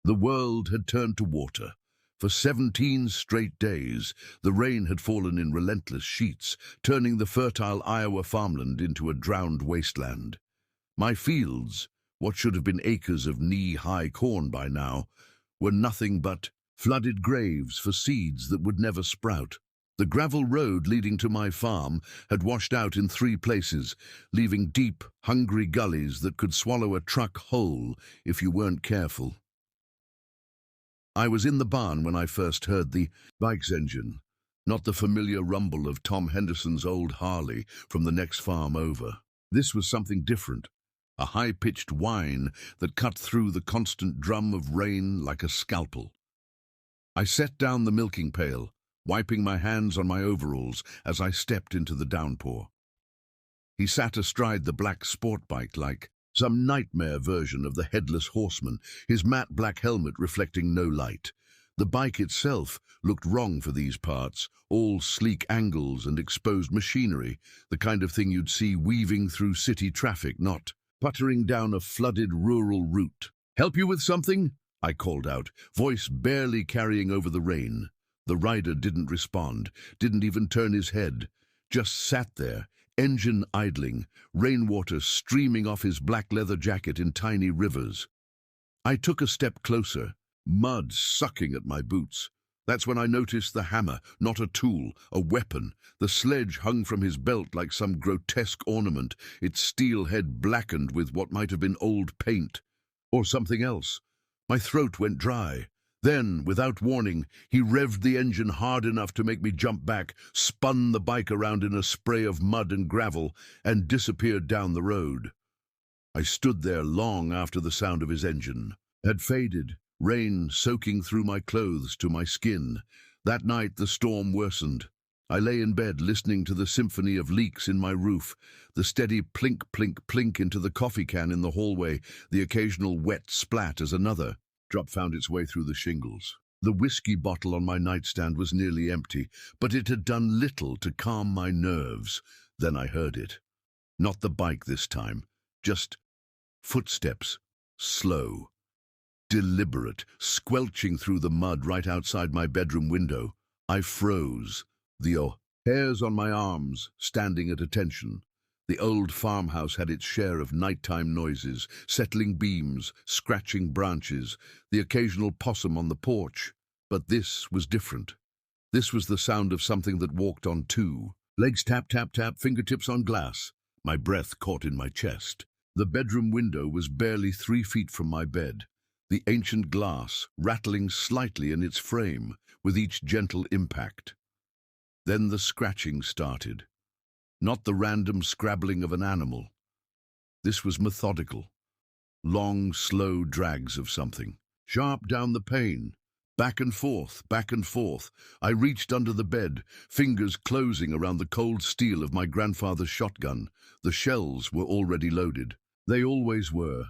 The world had turned to water. For 17 straight days, the rain had fallen in relentless sheets, turning the fertile Iowa farmland into a drowned wasteland. My fields, what should have been acres of knee-high corn by now, were nothing but flooded graves for seeds that would never sprout. The gravel road leading to my farm had washed out in 3 places, leaving deep, hungry gullies that could swallow a truck whole if you weren't careful. I was in the barn when I first heard the bike's engine, not the familiar rumble of Tom Henderson's old Harley from the next farm over. This was something different, a high-pitched whine that cut through the constant drum of rain like a scalpel. I set down the milking pail, wiping my hands on my overalls as I stepped into the downpour. He sat astride the black sport bike like some nightmare version of the headless horseman, his matte black helmet reflecting no light. The bike itself looked wrong for these parts, all sleek angles and exposed machinery, the kind of thing you'd see weaving through city traffic, not puttering down a flooded rural route. "Help you with something?" I called out, voice barely carrying over the rain. The rider didn't respond, didn't even turn his head, just sat there, engine idling, rainwater streaming off his black leather jacket in tiny rivers. I took a step closer, mud sucking at my boots. That's when I noticed the hammer, not a tool, a weapon. The sledge hung from his belt like some grotesque ornament, its steel head blackened with what might have been old paint, or something else. My throat went dry. Then, without warning, he revved the engine hard enough to make me jump back, spun the bike around in a spray of mud and gravel, and disappeared down the road. I stood there long after the sound of his engine had faded, rain soaking through my clothes to my skin. That night the storm worsened. I lay in bed listening to the symphony of leaks in my roof, the steady plink, plink, plink into the coffee can in the hallway, the occasional wet splat as another drop found its way through the shingles. The whiskey bottle on my nightstand was nearly empty, but it had done little to calm my nerves. Then I heard it. Not the bike this time, just footsteps, slow, deliberate, squelching through the mud right outside my bedroom window. I froze, the hairs on my arms standing at attention. The old farmhouse had its share of nighttime noises, settling beams, scratching branches, the occasional possum on the porch. But this was different. This was the sound of something that walked on 2. Legs tap, tap, tap, fingertips on glass. My breath caught in my chest. The bedroom window was barely 3 feet from my bed, the ancient glass rattling slightly in its frame with each gentle impact. Then the scratching started. Not the random scrabbling of an animal. This was methodical. Long, slow drags of something. Sharp down the pane. Back and forth, back and forth. I reached under the bed, fingers closing around the cold steel of my grandfather's shotgun. The shells were already loaded. They always were.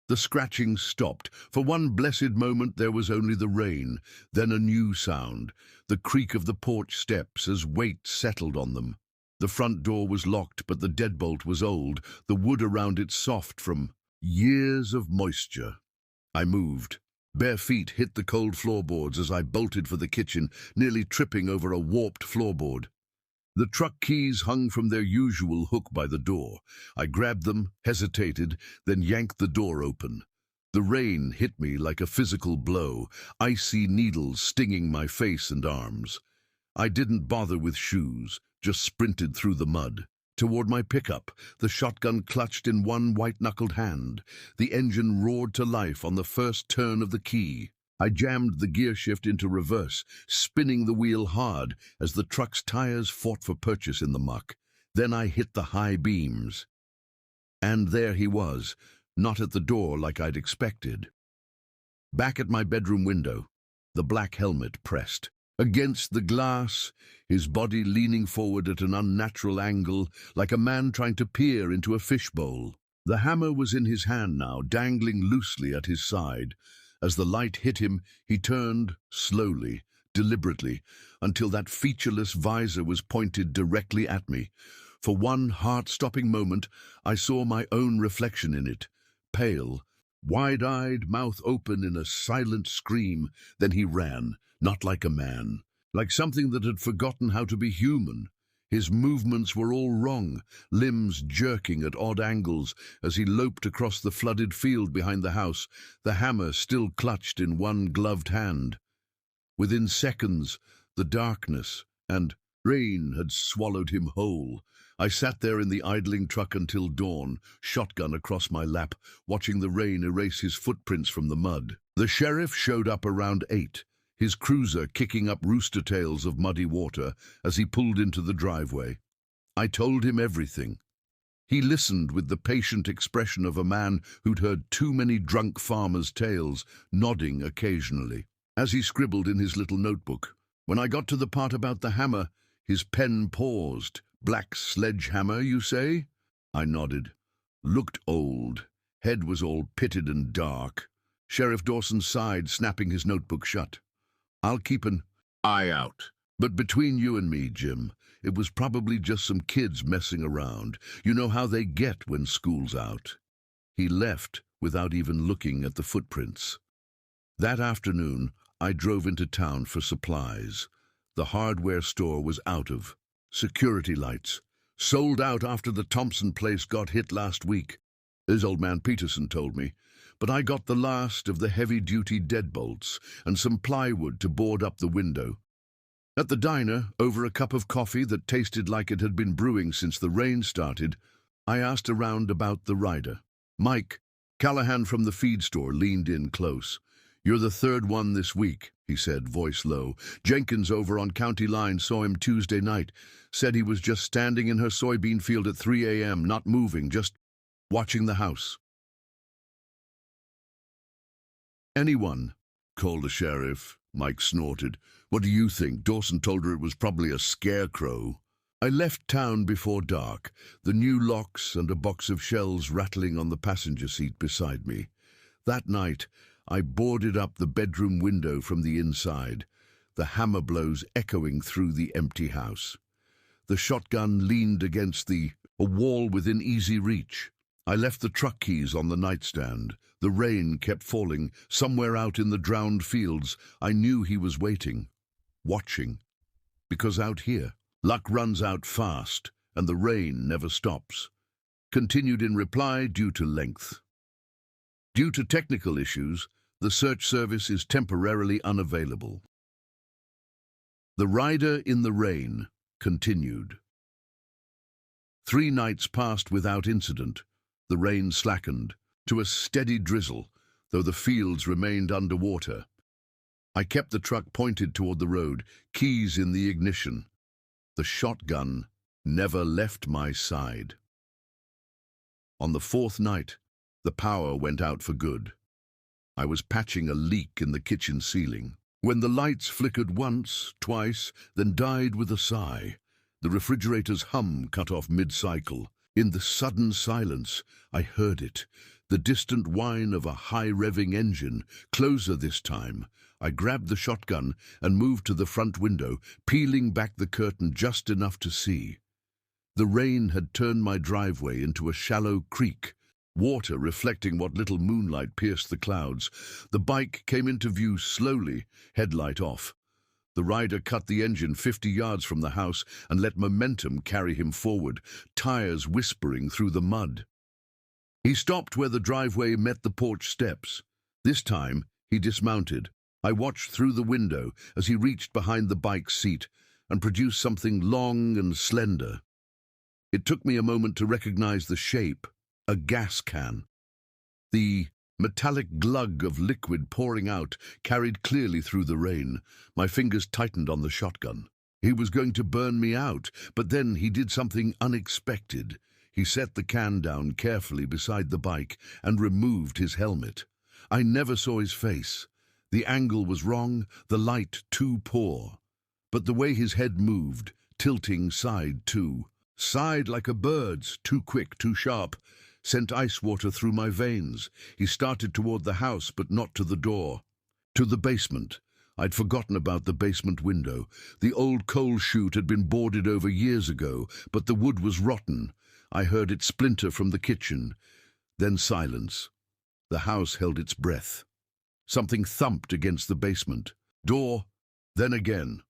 The scratching stopped. For one blessed moment there was only the rain, then a new sound, the creak of the porch steps as weight settled on them. The front door was locked, but the deadbolt was old, the wood around it soft from years of moisture. I moved. Bare feet hit the cold floorboards as I bolted for the kitchen, nearly tripping over a warped floorboard. The truck keys hung from their usual hook by the door. I grabbed them, hesitated, then yanked the door open. The rain hit me like a physical blow, icy needles stinging my face and arms. I didn't bother with shoes, just sprinted through the mud. Toward my pickup, the shotgun clutched in one white-knuckled hand. The engine roared to life on the first turn of the key. I jammed the gear shift into reverse, spinning the wheel hard as the truck's tires fought for purchase in the muck. Then I hit the high beams. And there he was, not at the door like I'd expected. Back at my bedroom window, the black helmet pressed. Against the glass, his body leaning forward at an unnatural angle, like a man trying to peer into a fishbowl. The hammer was in his hand now, dangling loosely at his side. As the light hit him, he turned slowly, deliberately, until that featureless visor was pointed directly at me. For one heart-stopping moment, I saw my own reflection in it, pale, wide-eyed, mouth open in a silent scream. Then he ran, not like a man, like something that had forgotten how to be human. His movements were all wrong, limbs jerking at odd angles as he loped across the flooded field behind the house, the hammer still clutched in one gloved hand. Within seconds, the darkness and rain had swallowed him whole. I sat there in the idling truck until dawn, shotgun across my lap, watching the rain erase his footprints from the mud. The sheriff showed up around 8, his cruiser kicking up rooster tails of muddy water as he pulled into the driveway. I told him everything. He listened with the patient expression of a man who'd heard too many drunk farmers' tales, nodding occasionally. As he scribbled in his little notebook, when I got to the part about the hammer, his pen paused. "Black sledgehammer, you say?" I nodded. Looked old. Head was all pitted and dark. Sheriff Dawson sighed, snapping his notebook shut. "I'll keep an eye out. But between you and me, Jim, it was probably just some kids messing around. You know how they get when school's out." He left without even looking at the footprints. That afternoon, I drove into town for supplies. The hardware store was out of security lights. Sold out after the Thompson place got hit last week, as old man Peterson told me. But I got the last of the heavy-duty deadbolts and some plywood to board up the window. At the diner, over a cup of coffee that tasted like it had been brewing since the rain started, I asked around about the rider. Mike Callahan from the feed store leaned in close. "You're the third one this week," he said, voice low. "Jenkins over on County Line saw him Tuesday night. Said he was just standing in her soybean field at 3 a.m., not moving, just watching the house." "Anyone?" called the sheriff. Mike snorted. "What do you think? Dawson told her it was probably a scarecrow." I left town before dark, the new locks and a box of shells rattling on the passenger seat beside me. That night, I boarded up the bedroom window from the inside, the hammer blows echoing through the empty house. The shotgun leaned against a wall within easy reach. I left the truck keys on the nightstand. The rain kept falling. Somewhere out in the drowned fields, I knew he was waiting, watching. Because out here, luck runs out fast, and the rain never stops. Continued in reply due to length. Due to technical issues, the search service is temporarily unavailable. The Rider in the Rain continued. 3 nights passed without incident. The rain slackened to a steady drizzle, though the fields remained underwater. I kept the truck pointed toward the road, keys in the ignition. The shotgun never left my side. On the 4th night, the power went out for good. I was patching a leak in the kitchen ceiling, when the lights flickered once, twice, then died with a sigh. The refrigerator's hum cut off mid-cycle. In the sudden silence, I heard it, the distant whine of a high-revving engine, closer this time. I grabbed the shotgun and moved to the front window, peeling back the curtain just enough to see. The rain had turned my driveway into a shallow creek, water reflecting what little moonlight pierced the clouds. The bike came into view slowly, headlight off. The rider cut the engine 50 yards from the house and let momentum carry him forward, tires whispering through the mud. He stopped where the driveway met the porch steps. This time, he dismounted. I watched through the window as he reached behind the bike's seat and produced something long and slender. It took me a moment to recognize the shape. A gas can. The metallic glug of liquid pouring out carried clearly through the rain. My fingers tightened on the shotgun. He was going to burn me out, but then he did something unexpected. He set the can down carefully beside the bike and removed his helmet. I never saw his face. The angle was wrong, the light too poor. But the way his head moved, tilting side like a bird's, too quick, too sharp, sent ice water through my veins. He started toward the house, but not to the door. To the basement. I'd forgotten about the basement window. The old coal chute had been boarded over years ago, but the wood was rotten. I heard it splinter from the kitchen. Then silence. The house held its breath. Something thumped against the basement. Door, then again.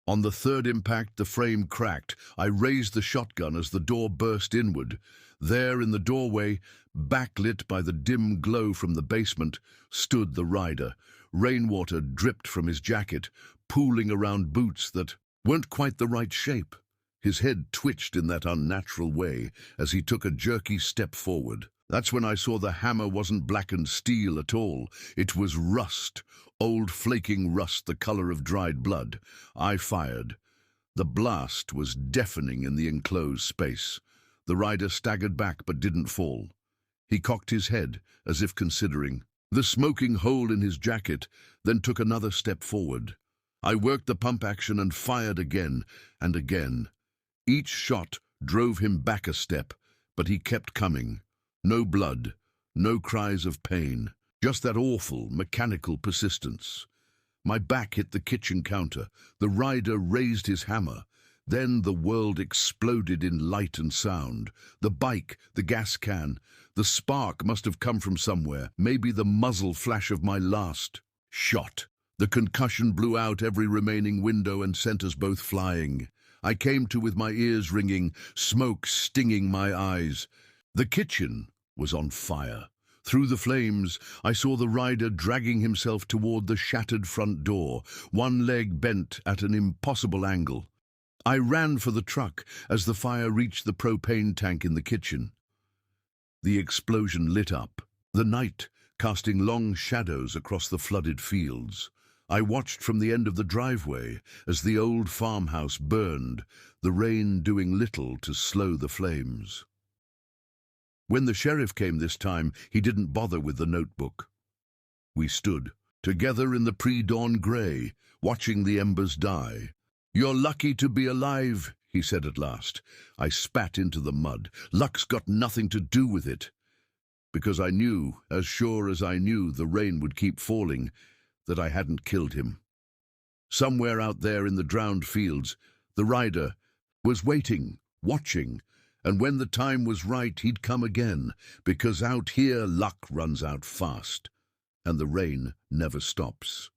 On the third impact, the frame cracked. I raised the shotgun as the door burst inward. There in the doorway, backlit by the dim glow from the basement, stood the rider. Rainwater dripped from his jacket, pooling around boots that weren't quite the right shape. His head twitched in that unnatural way as he took a jerky step forward. That's when I saw the hammer wasn't blackened steel at all. It was rust, old flaking rust the color of dried blood. I fired. The blast was deafening in the enclosed space. The rider staggered back but didn't fall. He cocked his head, as if considering the smoking hole in his jacket, then took another step forward. I worked the pump action and fired again and again. Each shot drove him back a step, but he kept coming. No blood, no cries of pain, just that awful, mechanical persistence. My back hit the kitchen counter. The rider raised his hammer. Then the world exploded in light and sound. The bike, the gas can, the spark must have come from somewhere, maybe the muzzle flash of my last shot. The concussion blew out every remaining window and sent us both flying. I came to with my ears ringing, smoke stinging my eyes. The kitchen was on fire. Through the flames, I saw the rider dragging himself toward the shattered front door, one leg bent at an impossible angle. I ran for the truck as the fire reached the propane tank in the kitchen. The explosion lit up, the night casting long shadows across the flooded fields. I watched from the end of the driveway as the old farmhouse burned, the rain doing little to slow the flames. When the sheriff came this time, he didn't bother with the notebook. We stood, together in the pre-dawn grey, watching the embers die. "You're lucky to be alive," he said at last. I spat into the mud. Luck's got nothing to do with it. Because I knew, as sure as I knew the rain would keep falling, that I hadn't killed him. Somewhere out there in the drowned fields, the rider was waiting, watching, and when the time was right, he'd come again, because out here luck runs out fast, and the rain never stops.